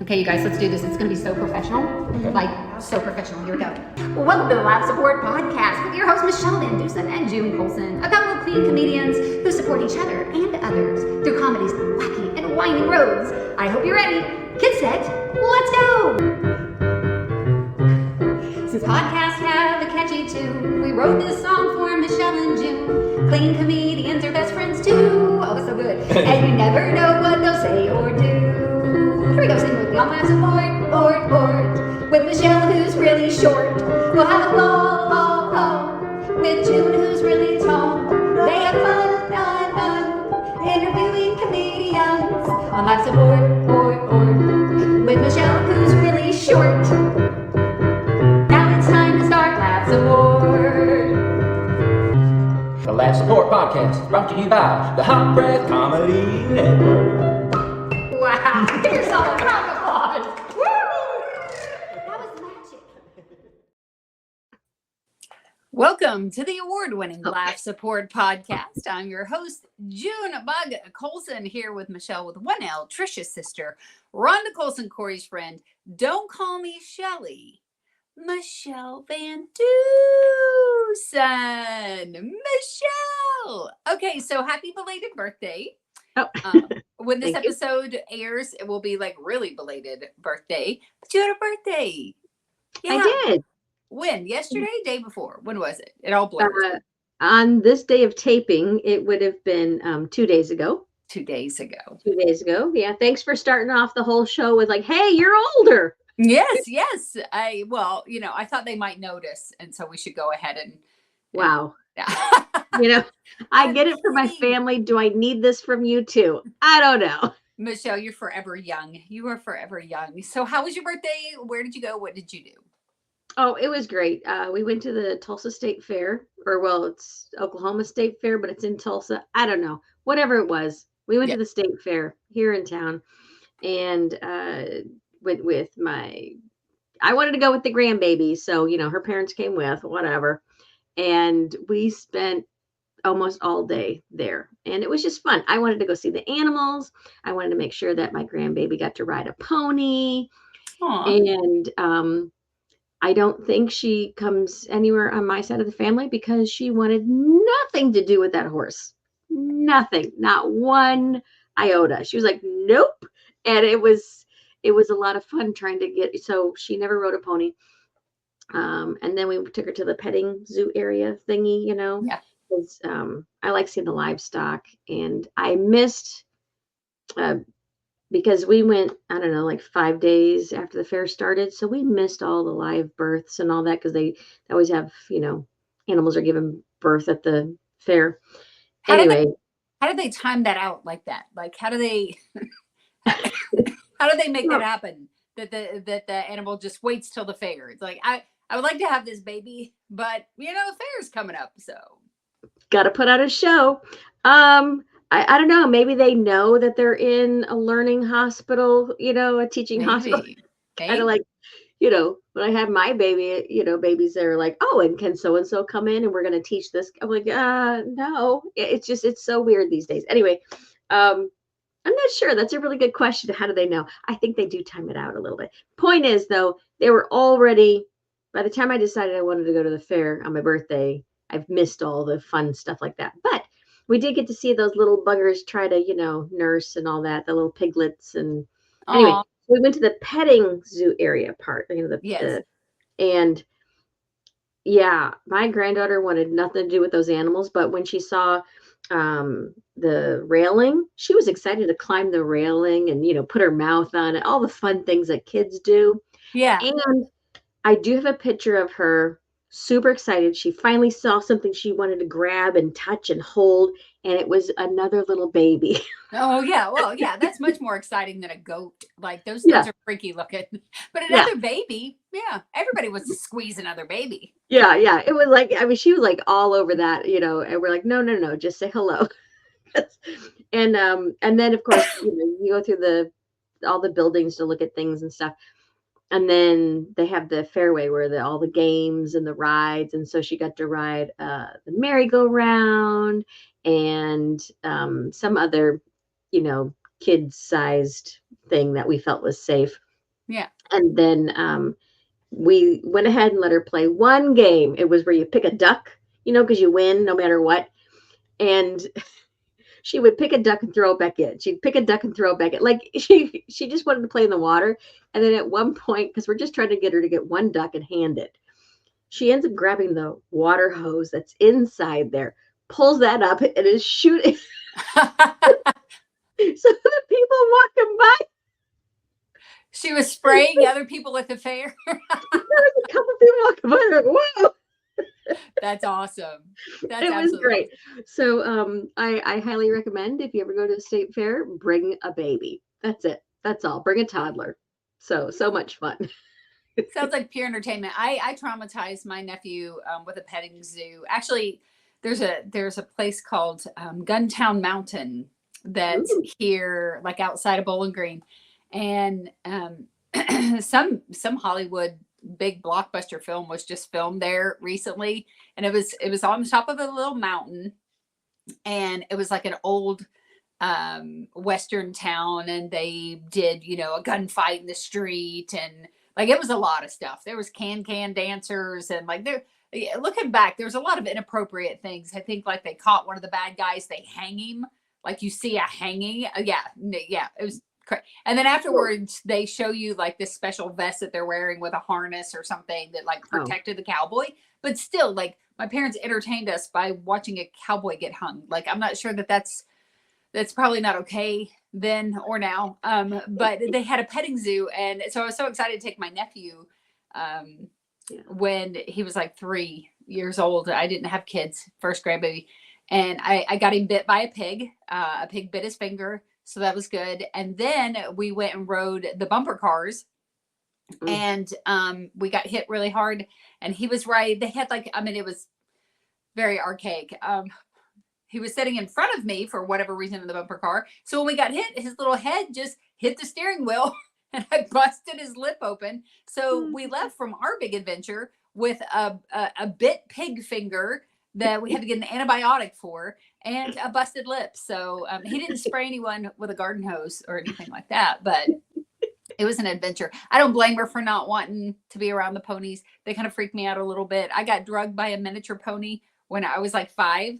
Okay, you guys, let's do this. It's going to be so professional. Like, so professional. Here we go. Well, welcome to the Live Support Podcast with your hosts, Michele VanDusen and June Colson, a couple of clean comedians who support each other and others through comedy's wacky and winding roads. I hope you're ready. Get set. Let's go. Since podcasts have a catchy tune, we wrote this song for Michele and June. Clean comedians are best friends too. Oh, it's so good. And you never know what they'll say or do. Here we go, sing with me on Live Support, with Michele who's really short. We'll have a ball, with June who's really tall. They have fun, interviewing comedians on Live Support, with Michele who's really short. Now it's time to start Live Support. The Live Support Podcast, brought to you by the Hot Breath Comedy Network. Wow, give yourself a round of applause. Woo! That was magic. Welcome to the award-winning Live Support Podcast. I'm your host, June Colson, here with Michele with 1L, Trisha's sister, Rhonda Colson, Corey's friend. Don't call me Shelly. Michele VanDusen. Michele. Okay, so happy belated birthday. Oh. When this Thank you. episode airs, it will be like really belated birthday. But you had a birthday. Yeah. I did. When? Yesterday? Day before? When was it? It all blurs. On this day of taping, it would have been 2 days ago. 2 days ago. 2 days ago. Yeah. Thanks for starting off the whole show with like, hey, you're older. Yes. I thought they might notice. And so we should go ahead and. Wow. I get it for my family. Do I need this from you too? I don't know. Michele, you're forever young. You are forever young. So how was your birthday? Where did you go? What did you do? Oh, it was great. We went to the Tulsa State Fair, it's Oklahoma State Fair, but it's in Tulsa. I don't know. Whatever it was. We went to the state fair here in town and went with I wanted to go with the grandbaby. So, her parents came with, whatever. And we spent almost all day there. And it was just fun. I wanted to go see the animals. I wanted to make sure that my grandbaby got to ride a pony. Aww. And I don't think she comes anywhere on my side of the family because she wanted nothing to do with that horse. Nothing. Not one iota. She was like, nope. And it was a lot of fun trying to so she never rode a pony. And then we took her to the petting zoo area thingy, Yeah. because I like seeing the livestock, and I missed because we went, I don't know, like 5 days after the fair started. So we missed all the live births and all that because they always have, animals are given birth at the fair. How Anyway. How did they time that out like that? Like, how do they make that happen? That the animal just waits till the fair. It's like, I would like to have this baby, but the fair's coming up, so got to put out a show. I don't know. Maybe they know that they're in a learning hospital, a teaching hospital. Kind of like, when I had my baby, babies that are like, oh, and can so-and-so come in and we're going to teach this? I'm like, no, it's so weird these days. Anyway, I'm not sure. That's a really good question. How do they know? I think they do time it out a little bit. Point is, though, they were already, by the time I decided I wanted to go to the fair on my birthday, I've missed all the fun stuff like that. But we did get to see those little buggers try to, nurse and all that, the little piglets. And anyway, we went to the petting zoo area part. And yeah, my granddaughter wanted nothing to do with those animals. But when she saw the railing, she was excited to climb the railing and, put her mouth on it, all the fun things that kids do. Yeah. And I do have a picture of her super excited. She finally saw something she wanted to grab and touch and hold, and it was another little baby. Oh, yeah. Well, yeah, that's much more exciting than a goat. Like, those things are freaky looking. But another baby, everybody wants to squeeze another baby. Yeah. It was like, she was like all over that, and we're like, no, just say hello. And then, of course, you go through all the buildings to look at things and stuff. And then they have the fairway where all the games and the rides. And so she got to ride the merry-go-round and some other, kid-sized thing that we felt was safe. Yeah. And then we went ahead and let her play one game. It was where you pick a duck, because you win no matter what. And she would pick a duck and throw it back in. She'd pick a duck and throw it back in. Like she just wanted to play in the water. And then at one point, because we're just trying to get her to get one duck and hand it, she ends up grabbing the water hose that's inside there, pulls that up, and is shooting. So the people walking by. She was spraying other people at the fair. There was a couple people walking by. Like, whoa. That's awesome. It was great. So I highly recommend, if you ever go to the state fair, bring a baby. That's it. That's all. Bring a toddler. So much fun. Sounds like pure entertainment. I traumatized my nephew with a petting zoo. Actually, there's a place called Guntown Mountain that's here, like outside of Bowling Green, and some Hollywood big blockbuster film was just filmed there recently, and it was on the top of a little mountain, and it was like an old western town, and they did a gunfight in the street, and like it was a lot of stuff. There was can dancers, and like looking back, there's a lot of inappropriate things. I think like they caught one of the bad guys, they hang him, like you see a hanging. Yeah, it was. And then afterwards, they show you like this special vest that they're wearing with a harness or something that like protected the cowboy. But still, like my parents entertained us by watching a cowboy get hung. Like I'm not sure that's probably not okay then or now. But they had a petting zoo, and so I was so excited to take my nephew when he was like 3 years old. I didn't have kids, first grandbaby, and I got him bit by a pig. A pig bit his finger. So that was good. And then we went and rode the bumper cars, and we got hit really hard, and he was right. They had it was very archaic. He was sitting in front of me for whatever reason in the bumper car. So when we got hit, his little head just hit the steering wheel and I busted his lip open. So we left from our big adventure with a bit pig finger that we had to get an antibiotic for, and a busted lip. So he didn't spray anyone with a garden hose or anything like that, but it was an adventure. I don't blame her for not wanting to be around the ponies. They kind of freaked me out a little bit. I got drugged by a miniature pony when I was like 5.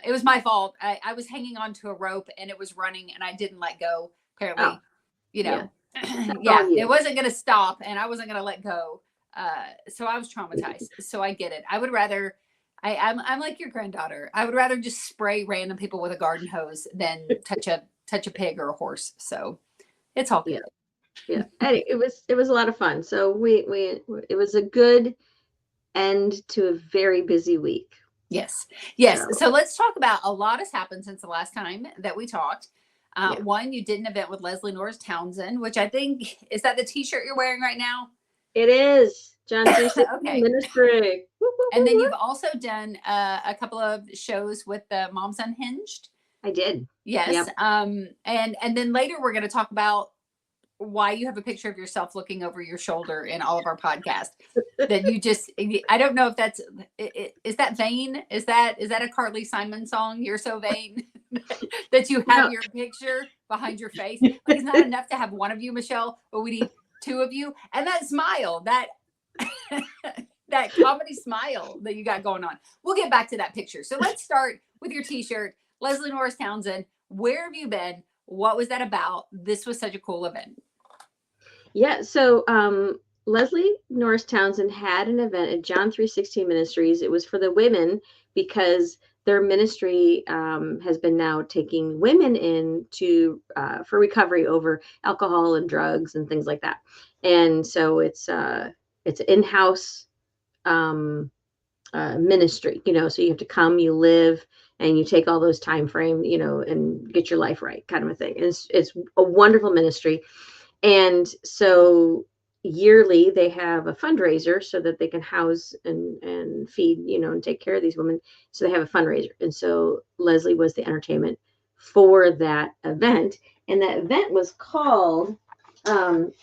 It was my fault. I was hanging onto a rope and it was running and I didn't let go. Apparently, it wasn't going to stop and I wasn't going to let go. So I was traumatized. So I get it. I would rather, I'm like your granddaughter. I would rather just spray random people with a garden hose than touch a pig or a horse. So it's all good. Yeah. It was a lot of fun. So it was a good end to a very busy week. Yes. So let's talk about, a lot has happened since the last time that we talked. One, you did an event with Leslie Norris Townsend, which I think, is that the t-shirt you're wearing right now? It is. John 360 Ministry. And then you've also done a couple of shows with the Moms Unhinged. I did. Yes. Yep. And then later we're going to talk about why you have a picture of yourself looking over your shoulder in all of our podcasts. That you just, I don't know if that's, is that vain? Is that a Carly Simon song? You're so vain that you have your picture behind your face. Like, it's not enough to have one of you, Michelle, but we need 2 of you. And that smile, that comedy smile that you got going on. We'll get back to that picture. So let's start with your t-shirt. Leslie Norris Townsend, where have you been? What was that about? This was such a cool event. Yeah. So Leslie Norris Townsend had an event at John 316 Ministries. It was for the women because their ministry has been now taking women in for recovery over alcohol and drugs and things like that. And so it's an in-house ministry, so you have to come, you live, and you take all those time frame, and get your life right, kind of a thing. And it's a wonderful ministry. And so yearly they have a fundraiser so that they can house and feed, and take care of these women. So they have a fundraiser. And so Leslie was the entertainment for that event. And that event was called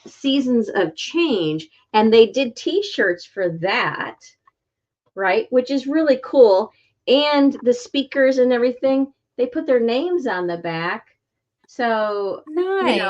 Seasons of Change. And they did t-shirts for that, right? Which is really cool. And the speakers and everything, they put their names on the back. So, nice.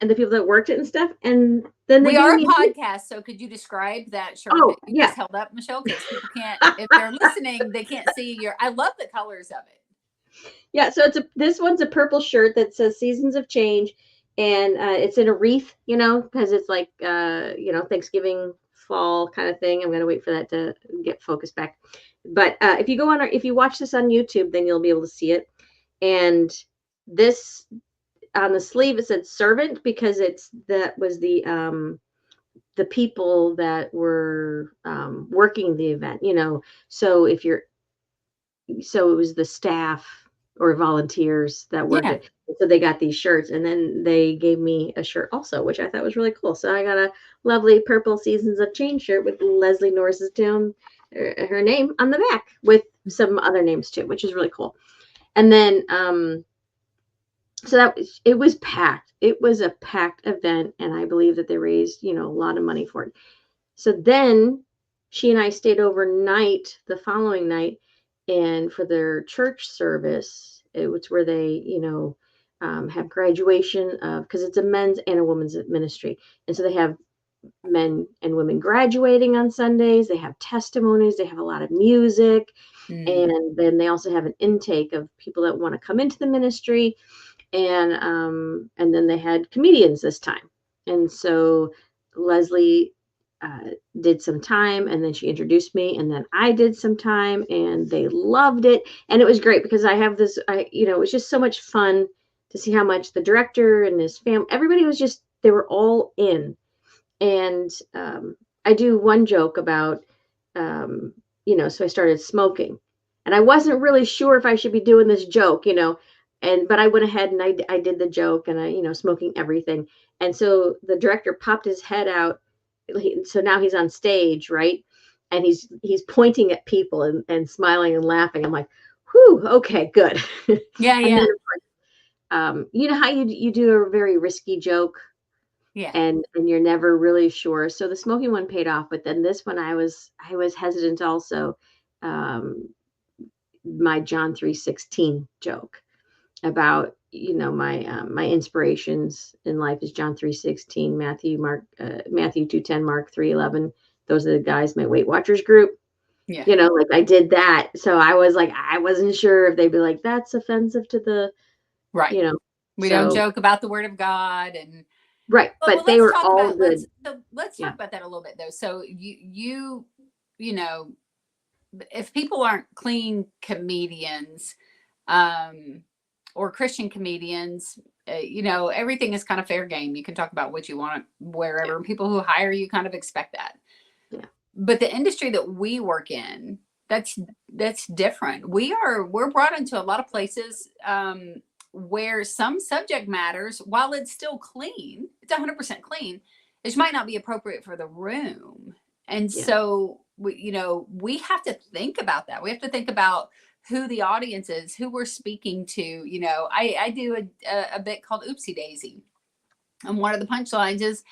and the people that worked it and stuff. And then we are a podcast, so could you describe that shirt that you just held up, Michele? Because people can't, if they're listening, they can't see your. I love the colors of it. Yeah, so this one's a purple shirt that says Seasons of Change, and it's in a wreath, because it's like Thanksgiving fall kind of thing. I'm gonna wait for that to get focused back. But if you watch this on YouTube, then you'll be able to see it. And this on the sleeve it said servant, because that was the people that were working the event, so it was the staff or volunteers that worked it. So they got these shirts, and then they gave me a shirt also, which I thought was really cool. So I got a lovely purple Seasons of Change shirt with Leslie Norris's her name on the back, with some other names too, which is really cool. And then so it was packed. It was a packed event, and I believe that they raised, a lot of money for it. So then she and I stayed overnight the following night, and for their church service, it was where they, have graduation because it's a men's and a women's ministry. And so they have men and women graduating on Sundays. They have testimonies. They have a lot of music. And then they also have an intake of people that want to come into the ministry. And then they had comedians this time. And so Leslie did some time, and then she introduced me, and then I did some time, and they loved it. And it was great because I have this, it was just so much fun to see how much the director and his family, everybody was they were all in. And I do one joke about, so I started smoking, and I wasn't really sure if I should be doing this joke, but I went ahead and I did the joke, and smoking everything. And so the director popped his head out. So now he's on stage, right? And he's pointing at people and smiling and laughing. I'm like, whew, okay, good. Yeah, yeah. Then, you know how you do a very risky joke? Yeah. And you're never really sure. So the smoking one paid off, but then this one I was hesitant also. My John 3:16 joke about my inspirations in life is John 3:16, Matthew 2:10, Mark 3:11. Those are the guys, my Weight Watchers group. Yeah. Like I did that. So I was like, I wasn't sure if they'd be like, that's offensive to the right. We don't joke about the word of God and right. But they were all good. Let's talk about that a little bit though. So you if people aren't clean comedians, or Christian comedians, everything is kind of fair game. You can talk about what you want wherever. And people who hire you kind of expect that. Yeah. But the industry that we work in, that's different. We're brought into a lot of places where some subject matters, while it's still clean, it's 100% clean, it might not be appropriate for the room. And so we have to think about that. We have to think about who the audience is, who we're speaking to. I do a bit called Oopsie Daisy. And one of the punchlines is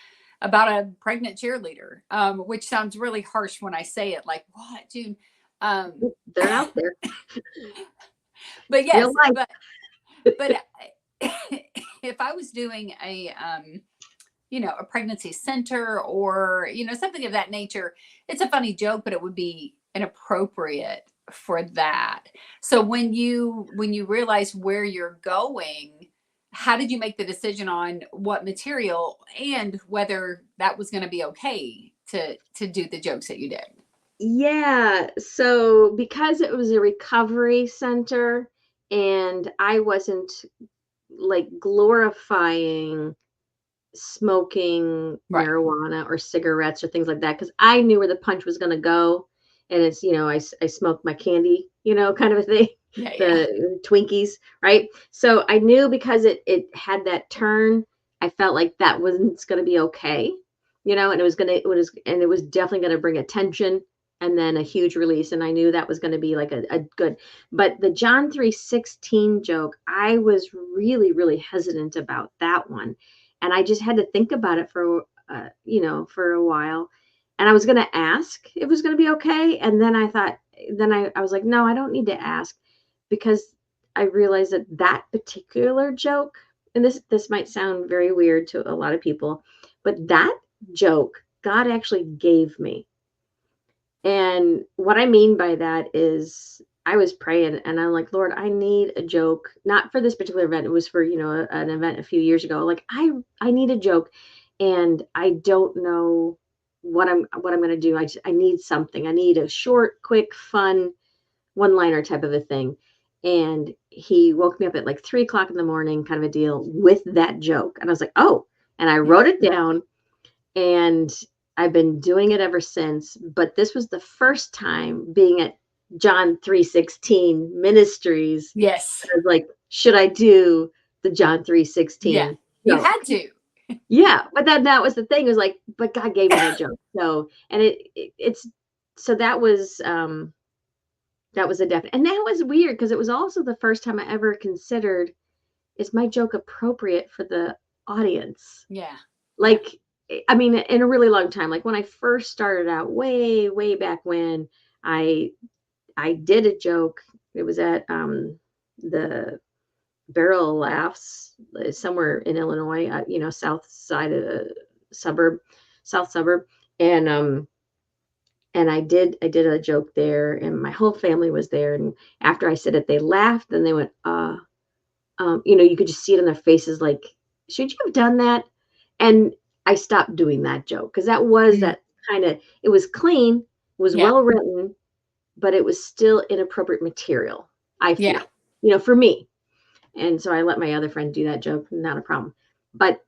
about a pregnant cheerleader, which sounds really harsh when I say it, like, what, June? They're out there. But yes, but if I was doing a pregnancy center or, something of that nature, it's a funny joke, but it would be inappropriate for that. So when you realize where you're going, how did you make the decision on what material and whether that was going to be okay to do the jokes that you did? Yeah. So because it was a recovery center and I wasn't like glorifying smoking marijuana or cigarettes or things like that, because I knew where the punch was going to go. And it's, I smoked my candy, kind of a thing, the Twinkies, right? So I knew because it had that turn, I felt like that wasn't going to be okay, and it was definitely going to bring attention and then a huge release. And I knew that was going to be like a good, but the John 3:16 joke, I was really, really hesitant about that one. And I just had to think about it for a while. And I was going to ask if it was going to be okay. And then I thought, I was like, no, I don't need to ask, because I realized that particular joke and this might sound very weird to a lot of people, but that joke God actually gave me. And what I mean by that is I was praying and I'm like, Lord, I need a joke, not for this particular event. It was for, an event a few years ago. Like I need a joke and I don't know what I'm going to do. I need something. I need a short, quick, fun one-liner type of a thing. And he woke me up at like 3 o'clock in the morning, kind of a deal, with that joke. And I was like, oh, and I wrote it down and I've been doing it ever since. But this was the first time being at John 3:16 Ministries. Yes. I was like, should I do the John 3:16? Yeah, you had to. Yeah, but that was the thing. It was like, but God gave me that joke. So, and it's so that was a definite, and that was weird because it was also the first time I ever considered, is my joke appropriate for the audience? Yeah. Like, I mean, in a really long time, like when I first started out way, way back when I did a joke. It was at the Barrel Laughs somewhere in Illinois, south side of the south suburb. And I did a joke there and my whole family was there. And after I said it, they laughed and they went, you could just see it in their faces. Like, should you have done that? And I stopped doing that joke because that was that kind of, it was clean, it was well written, but it was still inappropriate material, I feel, for me. And so I let my other friend do that joke, not a problem. But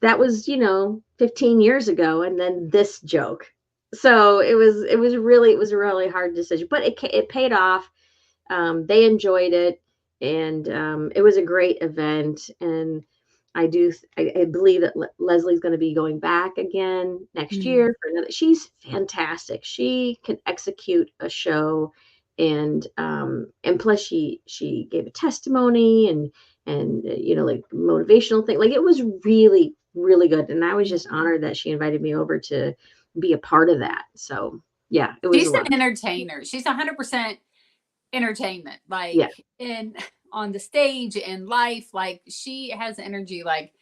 that was, 15 years ago. And then this joke. So it was a really hard decision, but it paid off. They enjoyed it. And it was a great event. And I believe that Leslie's going to be going back again next year for another. She's fantastic. She can execute a show, and plus she gave a testimony and like motivational thing. Like, it was really, really good. And I was just honored that she invited me over to be a part of that. So yeah, it was. She's an entertainer. She's 100% entertainment, like on the stage in life. Like, she has energy like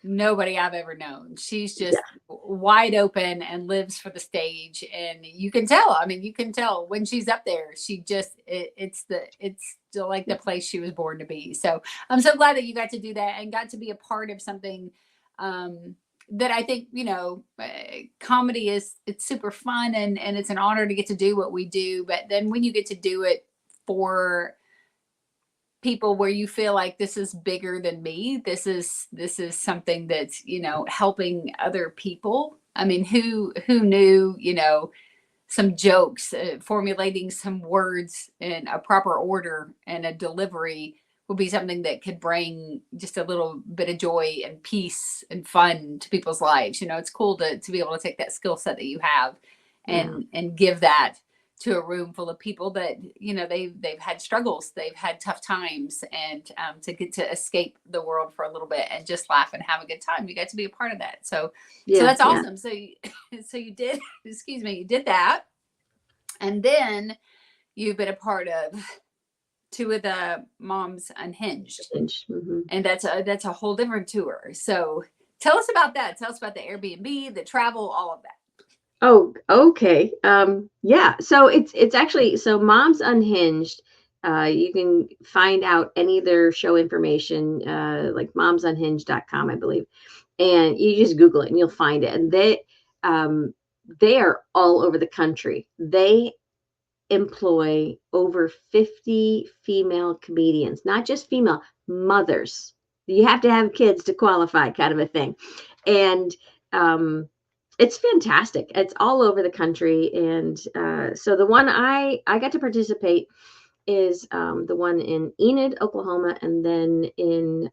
nobody I've ever known. She's just wide open and lives for the stage, and you can tell. I mean, you can tell when she's up there. She just it's still like the place she was born to be. So I'm so glad that you got to do that and got to be a part of something that I think, comedy it's super fun and it's an honor to get to do what we do. But then when you get to do it for people where you feel like this is bigger than me, this is something that's, helping other people. I mean, who knew, some jokes, formulating some words in a proper order and a delivery will be something that could bring just a little bit of joy and peace and fun to people's lives. It's cool to be able to take that skill set that you have and give that to a room full of people that, they've had struggles, they've had tough times, and to get to escape the world for a little bit and just laugh and have a good time. You got to be a part of that. So that's awesome. So you did, you did that. And then you've been a part of 2 of the Moms Unhinged. And that's a whole different tour. So tell us about that. Tell us about the Airbnb, the travel, all of that. Oh, okay. Yeah. So it's actually, so Moms Unhinged, you can find out any of their show information, like momsunhinged.com, I believe. And you just Google it and you'll find it. And they are all over the country. They employ over 50 female comedians, not just female, mothers. You have to have kids to qualify, kind of a thing. And, it's fantastic. It's all over the country. And so the one I got to participate is the one in Enid, Oklahoma. And then and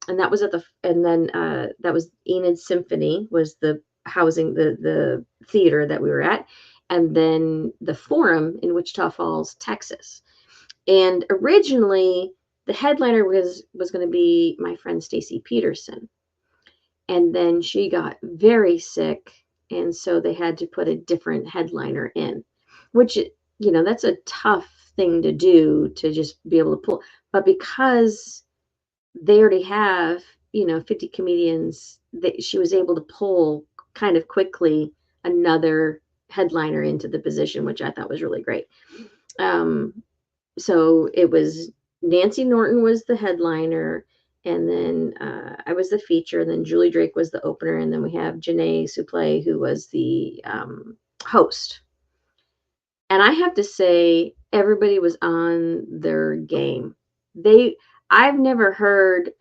that was that was Enid Symphony was the housing, the theater that we were at. And then the Forum in Wichita Falls, Texas. And originally the headliner was going to be my friend Stacy Peterson. And then she got very sick. And so they had to put a different headliner in, which, that's a tough thing to do, to just be able to pull. But because they already have, 50 comedians that she was able to pull kind of quickly another headliner into the position, which I thought was really great. So it was Nancy Norton was the headliner, and then I was the feature, and then Julie Drake was the opener, and then we have Janae Suplee, who was the host. And I have to say, everybody was on their game. I've never heard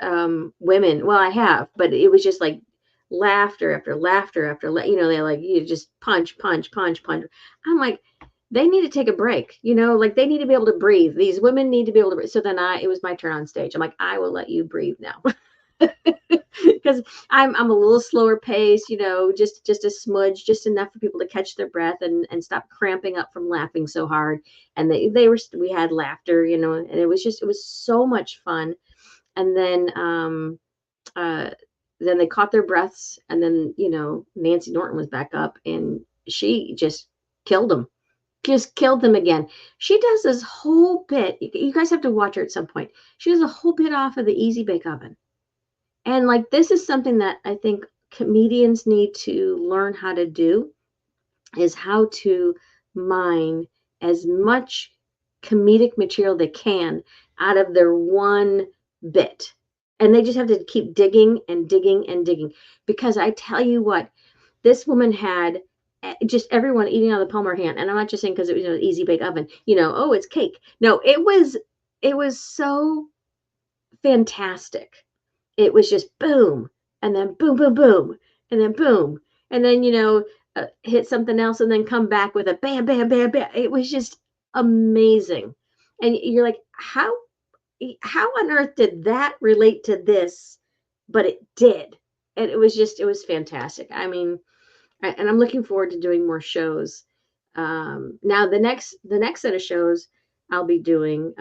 women, well, I have, but it was just like laughter after laughter after, they're like, you just punch, punch, punch, punch. I'm like, they need to take a break, like they need to be able to breathe. These women need to be able to breathe. So then it was my turn on stage. I'm like, I will let you breathe now. Because I'm a little slower pace, just a smudge, just enough for people to catch their breath and stop cramping up from laughing so hard. And we had laughter, and it was so much fun. And then they caught their breaths, and then, Nancy Norton was back up, and she just killed them. Just killed them again. She does this whole bit. You guys have to watch her at some point. She does a whole bit off of the Easy Bake Oven. And like, this is something that I think comedians need to learn how to do, is how to mine as much comedic material they can out of their one bit. And they just have to keep digging and digging and digging. Because I tell you what, this woman had just everyone eating out of the palm of her hand. And I'm not just saying because it was an Easy Bake Oven, oh, it's cake. No, it was so fantastic. It was just boom, and then boom, boom, boom, and then boom, and then, hit something else and then come back with a bam, bam, bam, bam. It was just amazing. And you're like, how on earth did that relate to this? But it did. And it was fantastic. I mean, and I'm looking forward to doing more shows. Now the next set of shows I'll be doing,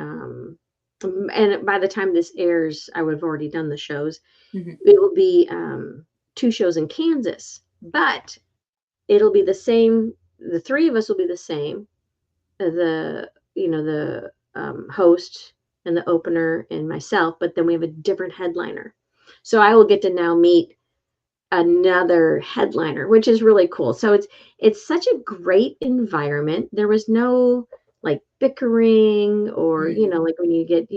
and by the time this airs, I would have already done the shows. Mm-hmm. It will be 2 shows in Kansas, but it'll be the same. The 3 of us will be the same. The host and the opener and myself, but then we have a different headliner. So I will get to now meet another headliner, which is really cool. So it's such a great environment. There was no like bickering or, like when you get,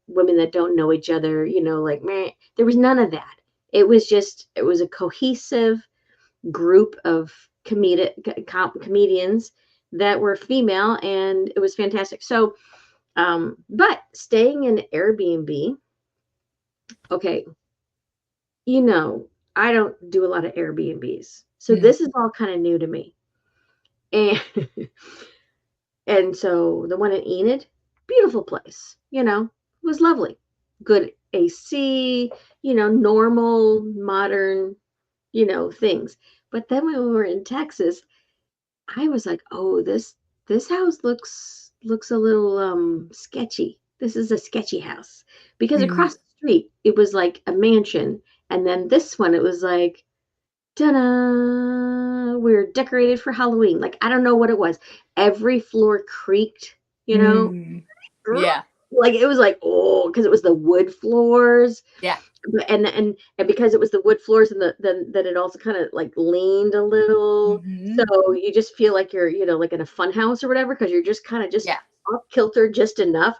women that don't know each other, like, meh, there was none of that. It was a cohesive group of comedians that were female, and it was fantastic. So, but staying in Airbnb, okay, I don't do a lot of Airbnbs. So this is all kind of new to me. And so the one in Enid, beautiful place, was lovely. Good AC, normal, modern, things. But then when we were in Texas, I was like, oh, this house looks a little sketchy. This is a sketchy house. Because across the street, it was like a mansion. And then this one, it was like, ta-da, we're decorated for Halloween. Like, I don't know what it was. Every floor creaked, Yeah. Like, it was like, oh, because it was the wood floors. Yeah. And because it was the wood floors, and then it also kind of like leaned a little. Mm-hmm. So you just feel like you're, like in a fun house or whatever, because you're just kind of just off kilter just enough.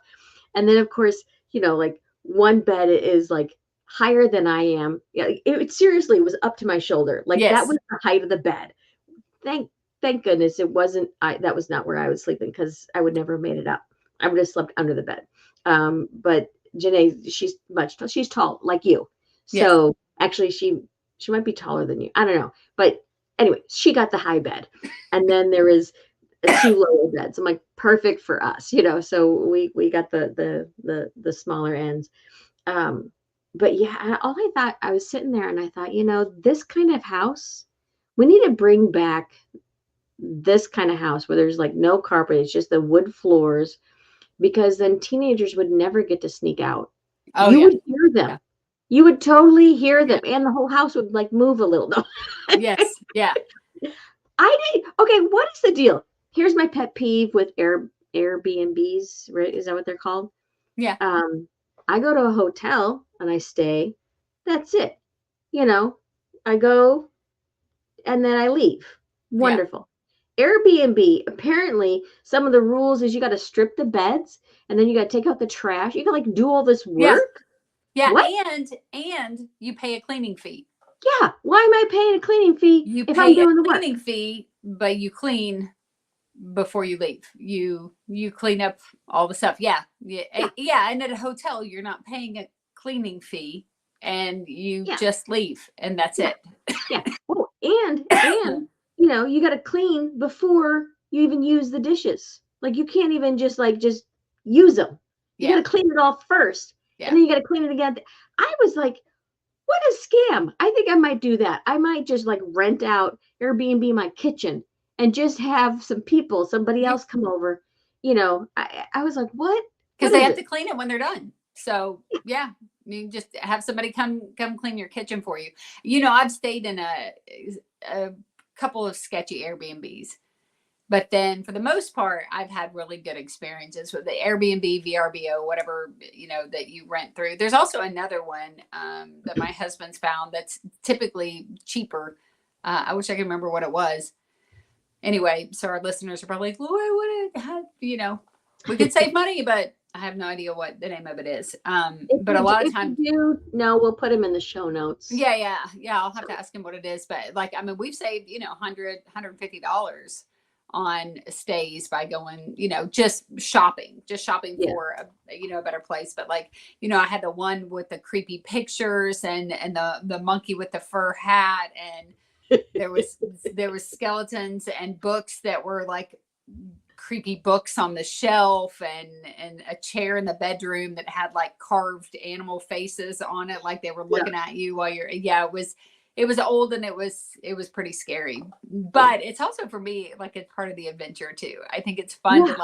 And then, of course, like one bed is like higher than I am. Yeah, it seriously was up to my shoulder. Like that was the height of the bed. Thank goodness it wasn't. That was not where I was sleeping, because I would never have made it up. I would have slept under the bed. But Janae, she's tall like you. So actually she might be taller than you. I don't know. But anyway, she got the high bed, and then there is 2 lower beds. I'm like, perfect for us, so we got the smaller ends. But yeah, I was sitting there and I thought, this kind of house, we need to bring back this kind of house where there's like no carpet. It's just the wood floors, because then teenagers would never get to sneak out. Oh, you would hear them. Yeah. You would totally hear them, and the whole house would like move a little. Yes. Yeah. Okay, what is the deal? Here's my pet peeve with Airbnbs, right? Is that what they're called? Yeah. I go to a hotel and I stay. That's it. I go and then I leave. Wonderful. Airbnb, apparently some of the rules is you got to strip the beds and then you got to take out the trash. You got to do all this work. Yeah. What? And you pay a cleaning fee. Yeah. Why am I paying a cleaning fee if I'm doing the work? You pay a cleaning fee, but you clean before you leave. You clean up all the stuff. Yeah. And at a hotel, you're not paying a cleaning fee and you just leave and that's it. Yeah. Oh, and you got to clean before you even use the dishes. Like you can't even just use them. You got to clean it off first. And then you got to clean it again. I was like, what a scam. I think I might do that. I might just rent out Airbnb my kitchen and just have somebody else come over. I was like, what? Because they have to clean it when they're done. So yeah, you just have somebody come clean your kitchen for you. I've stayed in a couple of sketchy Airbnbs, but then for the most part, I've had really good experiences with the Airbnb, VRBO, whatever, that you rent through. There's also another one that my husband's found that's typically cheaper. I wish I could remember what it was. Anyway, so our listeners are probably like, Lord, we could save money, but I have no idea what the name of it is. But a lot of times, we'll put him in the show notes. Yeah. I'll have to ask him what it is. But we've saved, $100, $150 on stays by going, just shopping for a better place. But I had the one with the creepy pictures and the monkey with the fur hat, and there was skeletons and books that were creepy books on the shelf and a chair in the bedroom that had carved animal faces on it, like they were looking at you while you're it was old and it was pretty scary. But it's also for me it's part of the adventure too. I think it's fun to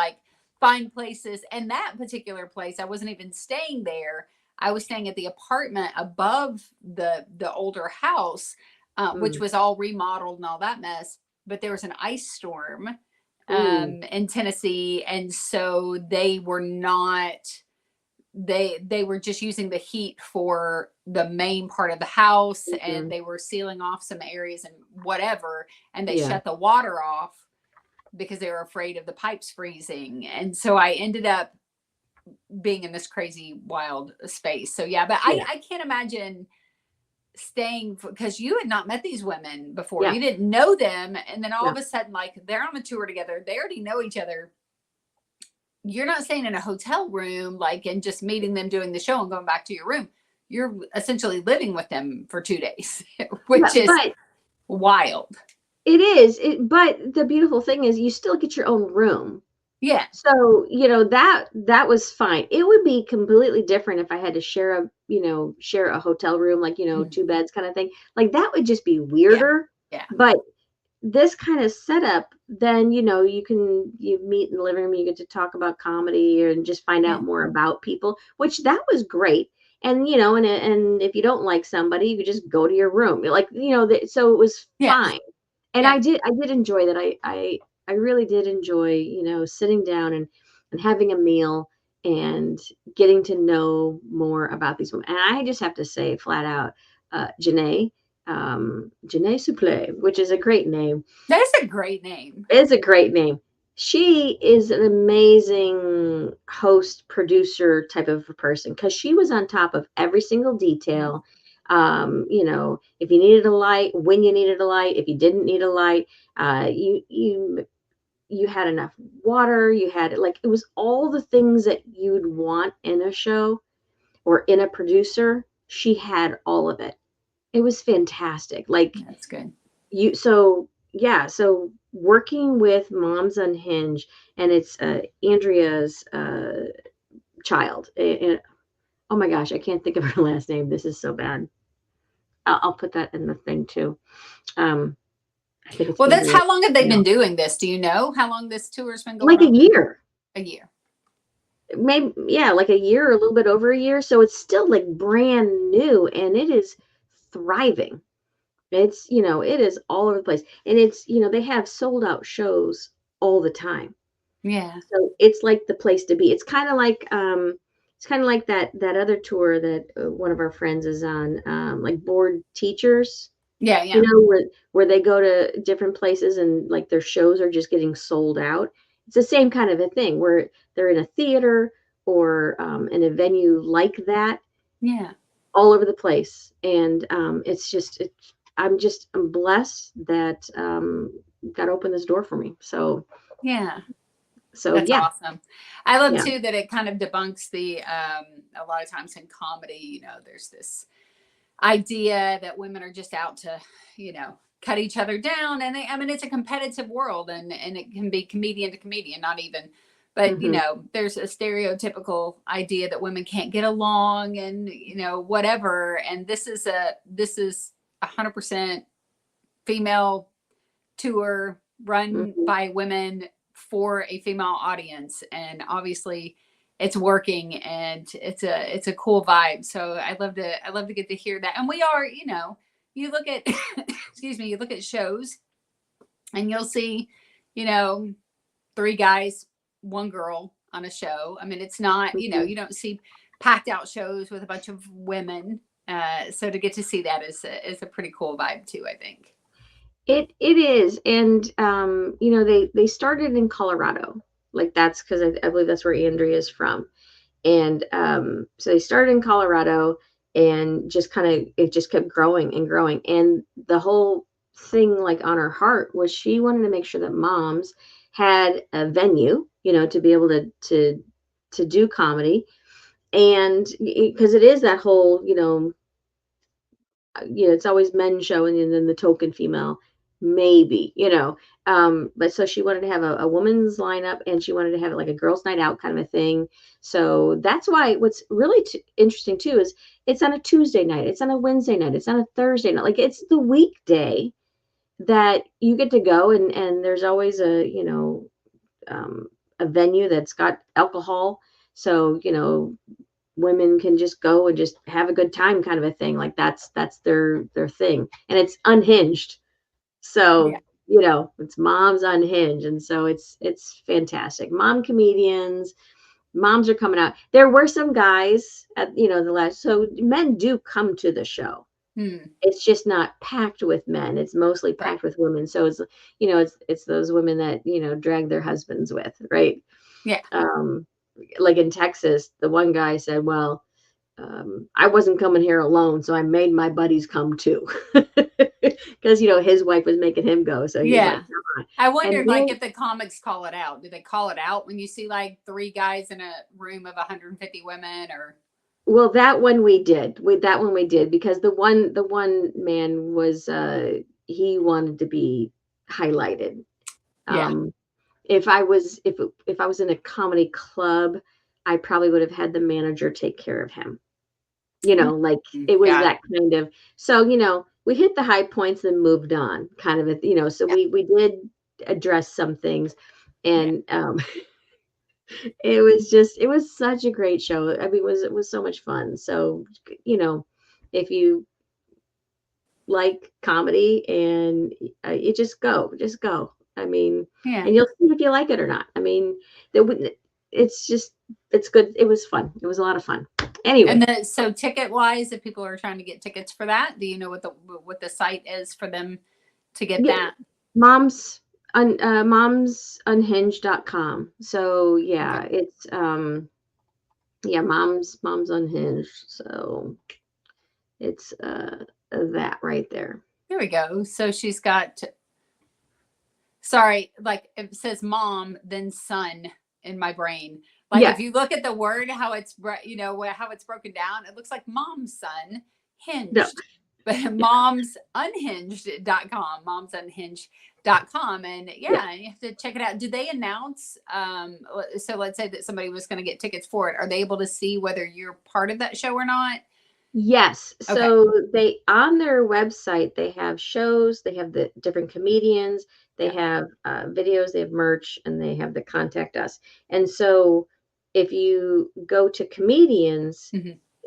find places. And that particular place, I wasn't even staying there. I was staying at the apartment above the older house, which was all remodeled and all that mess. But there was an ice storm in Tennessee, and so they were just using the heat for the main part of the house, and they were sealing off some areas and whatever, and they shut the water off because they were afraid of the pipes freezing. And so I ended up being in this crazy wild space. So I can't imagine staying, because you had not met these women before. You didn't know them, and then all of a sudden they're on a tour together, they already know each other. You're not staying in a hotel room and just meeting them, doing the show and going back to your room. You're essentially living with them for 2 days, which is wild. It is. But the beautiful thing is you still get your own room. Yeah. So, that was fine. It would be completely different if I had to share a hotel room, 2 beds kind of thing. That would just be weirder. Yeah. But this kind of setup, then, you meet in the living room, you get to talk about comedy and just find out more about people, which that was great. And, and if you don't like somebody, you could just go to your room. So it was fine. And I did enjoy that. I really did enjoy, sitting down and having a meal and getting to know more about these women. And I just have to say flat out, Janae Suplee, which is a great name. That's a great name. It's a great name. She is an amazing host, producer type of a person, because she was on top of every single detail. If you needed a light, when you needed a light, if you didn't need a light, you had enough water, you had it was all the things that you'd want in a show or in a producer. She had all of it. It was fantastic. That's good. So working with Moms Unhinged, and it's Andrea's child. And, oh my gosh, I can't think of her last name. This is so bad. I'll put that in the thing too. I think it's that's how long have they been doing this? Do you know how long this tour's been going on? A year. A year. Maybe, a year or a little bit over a year. So it's still brand new, and it is thriving. It's, it is all over the place. And it's, they have sold out shows all the time. Yeah. So it's the place to be. It's kind of it's kind of like that other tour that one of our friends is on, like Bored Teachers. Yeah. You know, where they go to different places and like their shows are just getting sold out. It's the same kind of a thing where they're in a theater or in a venue like that. Yeah. All over the place. And I'm blessed that God opened this door for me. So yeah. So That's yeah. awesome. I love Yeah. too that it kind of debunks the a lot of times in comedy, you know, there's this idea that women are just out to, you know, cut each other down. And I mean, it's a competitive world, and it can be comedian to comedian, not even, but you know, there's a stereotypical idea that women can't get along and, you know, whatever. And this is 100% female tour run by women for a female audience, and obviously it's working, and it's a cool vibe. So I love to get to hear that. And we are, you know, you look at excuse me, you look at shows and you'll see, you know, 3 guys, 1 girl on a show. I mean, it's not, you know, you don't see packed out shows with a bunch of women. So to get to see that is a pretty cool vibe too, I think. It is. And you know, they started in Colorado. Like that's because I believe that's where Andrea is from. And so they started in Colorado, and it just kept growing and growing. And the whole thing, like on her heart, was she wanted to make sure that moms had a venue, you know, to be able to do comedy. And because it is that whole, you know, it's always men showing and then the token female, maybe, you know. But so she wanted to have a woman's lineup, and she wanted to have it like a girls' night out kind of a thing. So that's why what's really interesting too is it's on a Tuesday night, it's on a Wednesday night, it's on a Thursday night. Like it's the weekday that you get to go, and there's always a, you know, a venue that's got alcohol. So, you know, women can just go and just have a good time kind of a thing. Like that's their thing. And it's unhinged. So, Yeah. you know, it's Moms Unhinged. And so it's fantastic. Mom comedians, moms are coming out. There were some guys at, you know, so men do come to the show. It's just not packed with men. It's mostly packed with women. So it's, you know, it's those women that, you know, drag their husbands with, right? Yeah. Like in Texas, the one guy said, well, I wasn't coming here alone, so I made my buddies come too. Because, you know, his wife was making him go. So he's like, come on. I wondered, like, if the comics call it out. Do they call it out when you see like 3 guys in a room of 150 women? Or well, that one we did. Because the one man was he wanted to be highlighted. If I was in a comedy club, I probably would have had the manager take care of him. You know, like it was that kind of, so, you know, we hit the high points and moved on kind of, you know, so we did address some things, and it was such a great show. I mean, it was so much fun. So, you know, if you like comedy and you just go. I mean, and you'll see if you like it or not. I mean, it's good. It was fun. It was a lot of fun. Anyway. And so ticket wise, if people are trying to get tickets for that, do you know what the site is for them to get that? momsunhinged.com. So yeah, it's Moms Unhinged. So it's that right there. There we go. So she's got, sorry, like it says mom, then son in my brain. Like if you look at the word, how it's, you know, how it's broken down, it looks like mom's son hinged. No. But momsunhinged.com, momsunhinged.com. And you have to check it out. Do they announce, so let's say that somebody was going to get tickets for it. Are they able to see whether you're part of that show or not? Yes. So they, on their website, they have shows, they have the different comedians, they have videos, they have merch, and they have the contact us. And so if you go to comedians,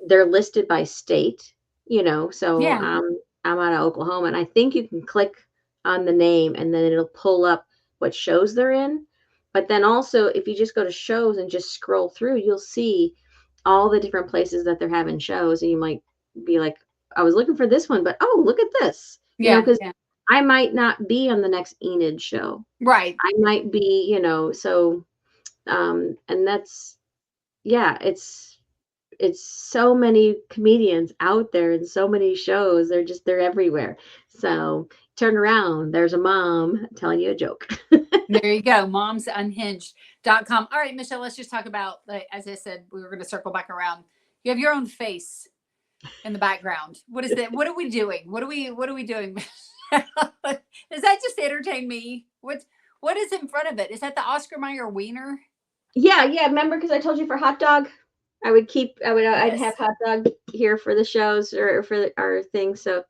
they're listed by state, you know, so I'm out of Oklahoma, and I think you can click on the name and then it'll pull up what shows they're in. But then also if you just go to shows and just scroll through, you'll see all the different places that they're having shows, and you might be like, I was looking for this one, but oh, look at this. Because I might not be on the next Enid show. Right. I might be, so and that's it's so many comedians out there and so many shows. They're everywhere. So turn around, there's a mom telling you a joke. There you go. momsunhinged.com. All right, Michele, let's just talk about, as I said, we were going to circle back around. You have your own face in the background. What is that? What are we doing? What are we doing? Does that just entertain me? What is in front of it? Is that the Oscar Mayer wiener? Yeah. Remember, because I told you for hot dog, I'd have hot dog here for the shows or for our thing. So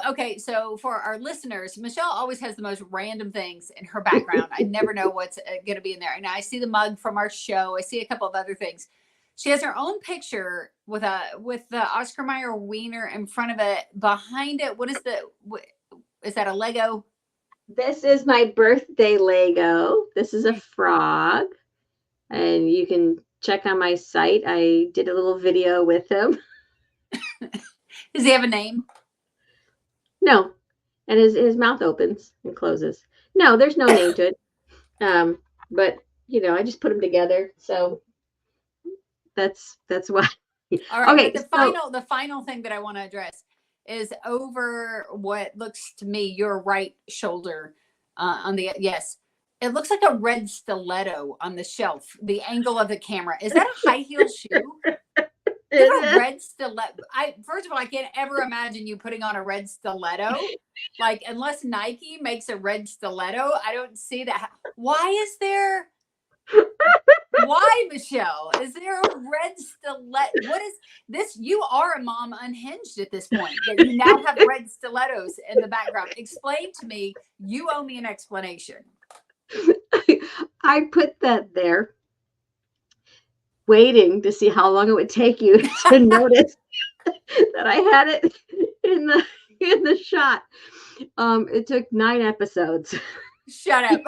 okay. So for our listeners, Michele always has the most random things in her background. I never know what's going to be in there. And I see the mug from our show. I see a couple of other things. She has her own picture with the Oscar Mayer wiener in front of it. Behind it, is that a Lego? This is my birthday Lego. This is a frog. And you can check on my site. I did a little video with him. Does he have a name? No. And his mouth opens and closes. No, there's no name to it. But I just put them together. So that's why. All right. Okay, the final thing that I want to address is over what looks to me your right shoulder on the it looks like a red stiletto on the shelf. The angle of the camera, is that a high heel shoe? A red stiletto. First of all, I can't ever imagine you putting on a red stiletto. Like, unless Nike makes a red stiletto, I don't see that. Why, Michele? Is there a red stiletto? What is this? You are a mom unhinged at this point. That you now have red stilettos in the background. Explain to me. You owe me an explanation. I put that there, waiting to see how long it would take you to notice that I had it in the shot. It took 9 episodes. Shut up.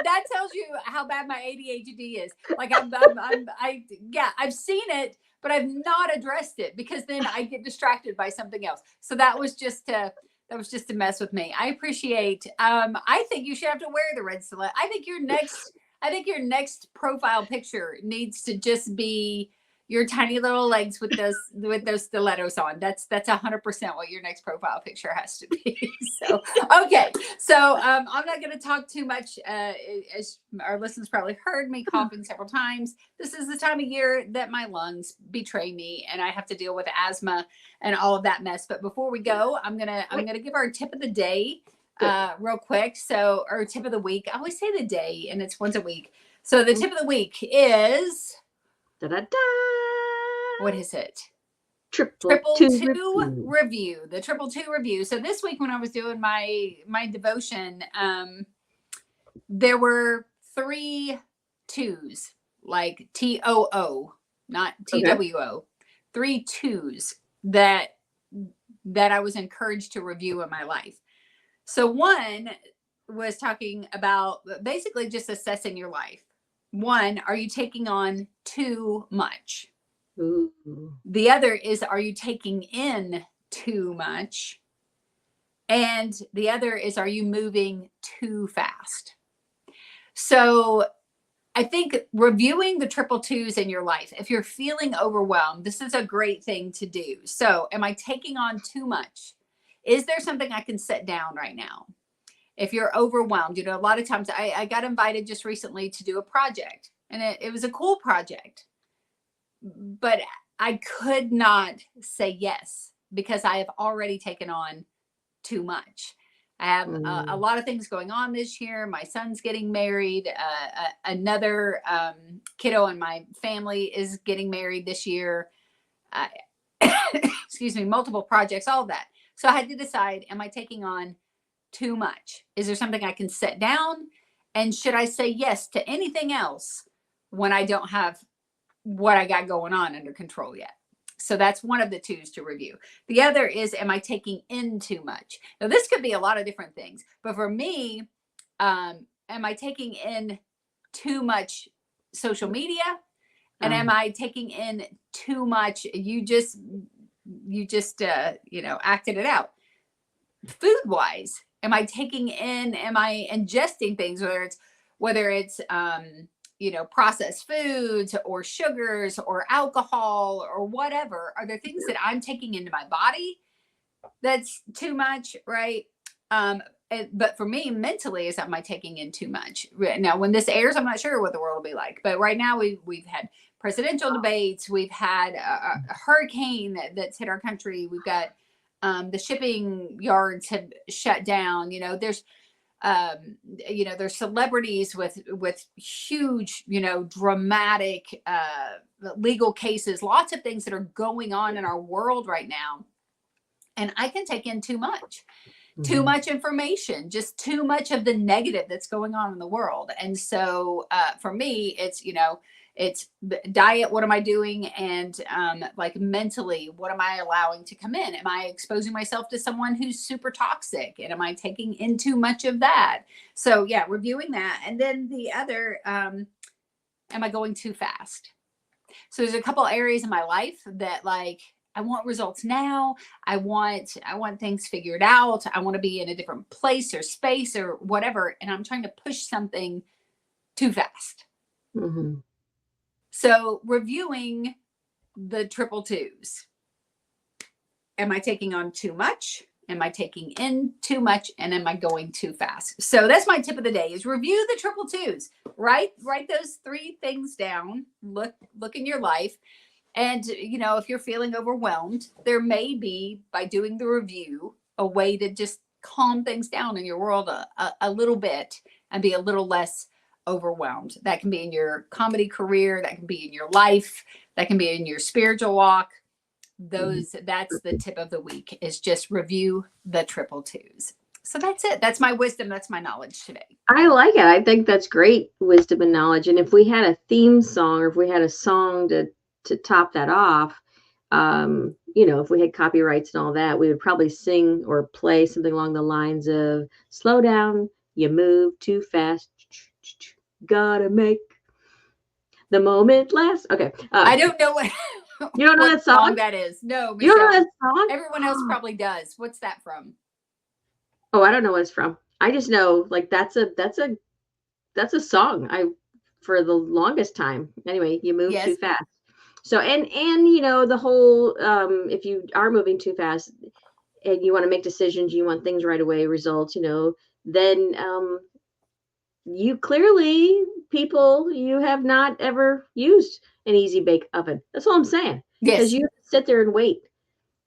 That tells you how bad my ADHD is. Like I've seen it, but I've not addressed it because then I get distracted by something else. So that was just to mess with me. I appreciate. I think you should have to wear the red stiletto. I think your next profile picture needs to just be your tiny little legs with those stilettos on. That's 100% what your next profile picture has to be. So okay. So I'm not going to talk too much. As our listeners probably heard me coughing several times. This is the time of year that my lungs betray me, and I have to deal with asthma and all of that mess. But before we go, I'm gonna give our tip of the day real quick. So, or tip of the week. I always say the day, and it's once a week. So the tip of the week is. Da-da-da. What is it? Triple two review. The triple two review. So this week when I was doing my devotion, there were 3 twos, like TOO, not TWO. 3 twos that I was encouraged to review in my life. So one was talking about basically just assessing your life. 1, are you taking on too much? Ooh. The other is, are you taking in too much? And the other is, are you moving too fast? So I think reviewing the triple twos in your life, if you're feeling overwhelmed, this is a great thing to do. So am I taking on too much? Is there something I can set down right now? If you're overwhelmed, a lot of times I got invited just recently to do a project, and it was a cool project, but I could not say yes because I have already taken on too much. I have a lot of things going on this year. My son's getting married. Another kiddo in my family is getting married this year. Excuse me, multiple projects, all of that. So I had to decide, am I taking on too much? Is there something I can set down? And should I say yes to anything else when I don't have what I got going on under control yet? So that's one of the twos to review. The other is, am I taking in too much? Now, this could be a lot of different things, but for me, am I taking in too much social media? And am I taking in too much? You just acted it out. Food wise, am I ingesting things, whether it's processed foods or sugars or alcohol or whatever? Are there things that I'm taking into my body that's too much, right? But for me, mentally, am I taking in too much? Now, when this airs, I'm not sure what the world will be like. But right now, we've had presidential debates. We've had a hurricane that's hit our country. We've got the shipping yards have shut down. There's there's celebrities with huge, dramatic legal cases, lots of things that are going on in our world right now. And I can take in too much. Too much information, just too much of the negative that's going on in the world. And so for me, it's diet. What am I doing? And mentally, what am I allowing to come in? Am I exposing myself to someone who's super toxic? And am I taking in too much of that? So yeah, reviewing that. And then the other, am I going too fast? So there's a couple areas in my life that I want results now. I want things figured out. I want to be in a different place or space or whatever. And I'm trying to push something too fast. Mm-hmm. So reviewing the triple twos. Am I taking on too much? Am I taking in too much? And am I going too fast? So that's my tip of the day is review the triple twos. Write those 3 things down. Look in your life. And, if you're feeling overwhelmed, there may be, by doing the review, a way to just calm things down in your world a little bit and be a little less overwhelmed. That can be in your comedy career. That can be in your life. That can be in your spiritual walk. That's the tip of the week is just review the triple twos. So that's it. That's my wisdom. That's my knowledge today. I like it. I think that's great wisdom and knowledge. And if we had a theme song or if we had a song to top that off, if we had copyrights and all that, we would probably sing or play something along the lines of slow down, you move too fast, gotta make the moment last. Okay. I don't know what you don't know that song that is. No, Michele. You don't know that song? Everyone else probably does. What's that from? Oh, I don't know what it's from. I just know that's a song for the longest time. Anyway, you move too fast. So, and the whole, if you are moving too fast and you want to make decisions, you want things right away, results, then you clearly, you have not ever used an easy bake oven. That's all I'm saying. Yes. Because you have to sit there and wait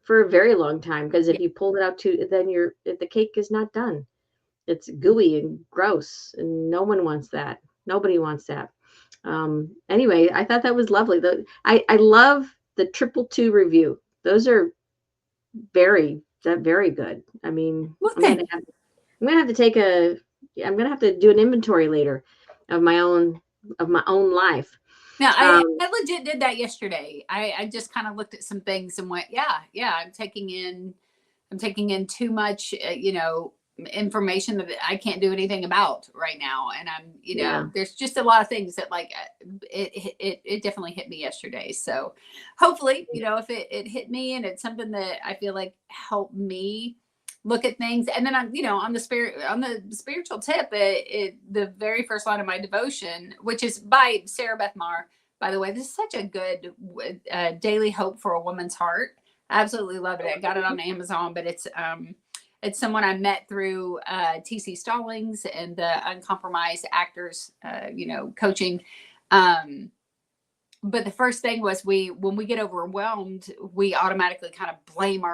for a very long time. Because if you pull it out then the cake is not done. It's gooey and gross, and no one wants that. Nobody wants that. Anyway, I thought that was lovely. I love the 222 review. Those are very good. I mean, I'm gonna have to do an inventory later of my own life. Now, I legit did that yesterday. I just kind of looked at some things and went, I'm taking in too much, information that I can't do anything about right now. And I'm, there's just a lot of things that it definitely hit me yesterday. So hopefully, if it hit me and it's something that I feel like helped me look at things. And then on the spiritual tip, the very first line of my devotion, which is by Sarah Beth Marr, by the way, this is such a good daily hope for a woman's heart. I absolutely love it. I got it on Amazon, but it's someone I met through TC Stallings and the Uncompromised Actors, coaching. But the first thing was when we get overwhelmed, we automatically kind of blame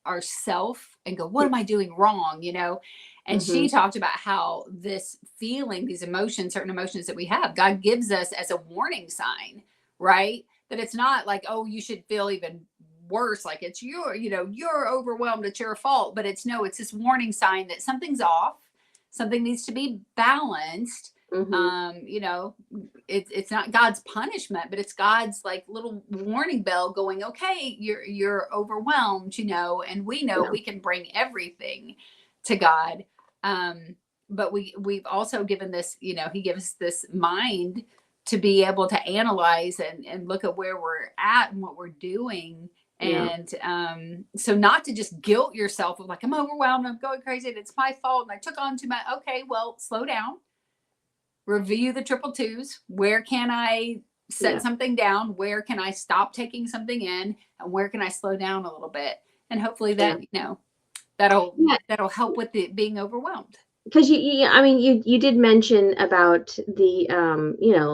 ourself and go, what am I doing wrong? And she talked about how this feeling, these emotions, certain emotions that we have, God gives us as a warning sign, right? That it's not like, oh, you should feel even worse, like it's you're overwhelmed, it's your fault, but it's this warning sign that something's off, something needs to be balanced. It's not God's punishment, but it's God's little warning bell going, okay, you're overwhelmed, and we know we can bring everything to God. But we've also given this, he gives this mind to be able to analyze and look at where we're at and what we're doing. And so not to just guilt yourself of like, I'm overwhelmed, I'm going crazy, and it's my fault, and I took on too much. Okay, well, slow down. Review the triple twos. Where can I set something down? Where can I stop taking something in? And where can I slow down a little bit? And hopefully that, that'll help with the being overwhelmed. Because you did mention about the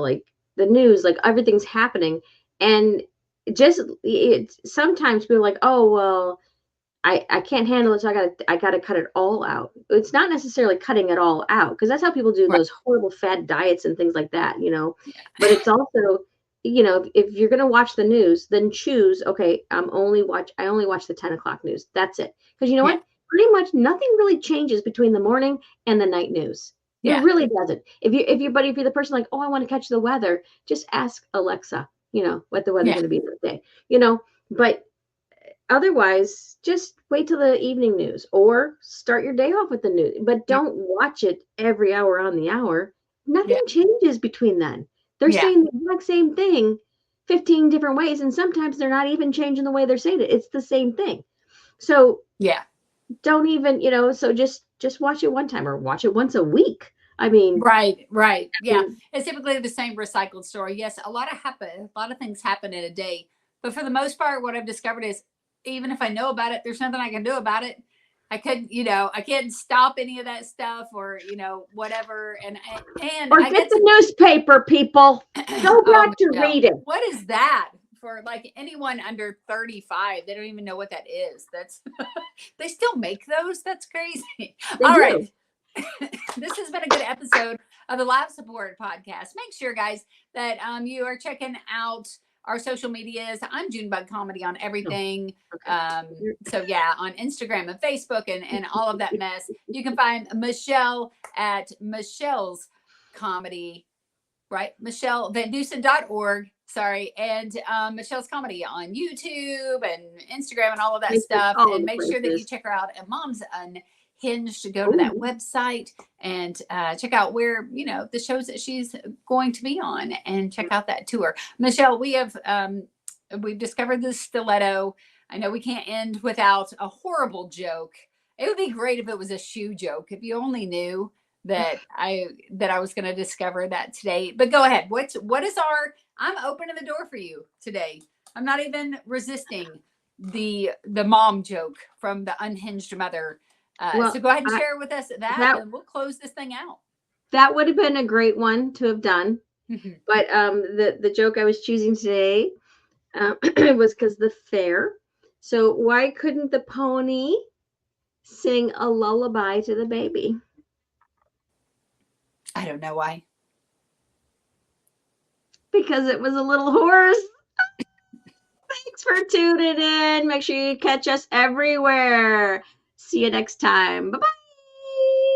like the news, like everything's happening, and sometimes people are like, oh well, I can't handle it, so I gotta cut it all out. It's not necessarily cutting it all out, because that's how people do those horrible fad diets and things like that, But it's also, if you're gonna watch the news, then choose, okay, I only watch the 10 o'clock news. That's it. Because you know what? Pretty much nothing really changes between the morning and the night news. It really doesn't. If you're the person like, oh, I want to catch the weather, just ask Alexa, what the weather's going to be that day, but otherwise just wait till the evening news or start your day off with the news, but don't watch it every hour on the hour. Nothing changes between then. They're saying the exact same thing 15 different ways, and sometimes they're not even changing the way they're saying it. It's the same thing. So don't even, so just watch it one time or watch it once a week. I mean, right. Yeah. It's typically the same recycled story. Yes. A lot of things happen in a day, but for the most part, what I've discovered is even if I know about it, there's nothing I can do about it. I couldn't, I can't stop any of that stuff or, whatever. And or I get the newspaper, people. Go back to read it. What is that? For like anyone under 35, they don't even know what that is. That's they still make those. That's crazy. All right. This has been a good episode of the Life Support Podcast. Make sure, guys, that you are checking out our social medias. I'm June Bug Comedy on everything. So yeah, on Instagram and Facebook and all of that mess. You can find Michele at Michelle's Comedy, right? MicheleVanDusen.org. Sorry. And Michelle's Comedy on YouTube and Instagram and all of that stuff. And make sure that you check her out at Moms Unhinged to go to that website and check out where, the shows that she's going to be on and check out that tour. Michele, we've discovered the stiletto. I know we can't end without a horrible joke. It would be great if it was a shoe joke. If you only knew that I was going to discover that today. But go ahead. I'm opening the door for you today. I'm not even resisting the mom joke from the unhinged mother. So go ahead and share with us that and we'll close this thing out. That would have been a great one to have done. But the joke I was choosing today was because the fair. So why couldn't the pony sing a lullaby to the baby? I don't know why. Because it was a little horse. Thanks for tuning in. Make sure you catch us everywhere. See you next time. Bye-bye.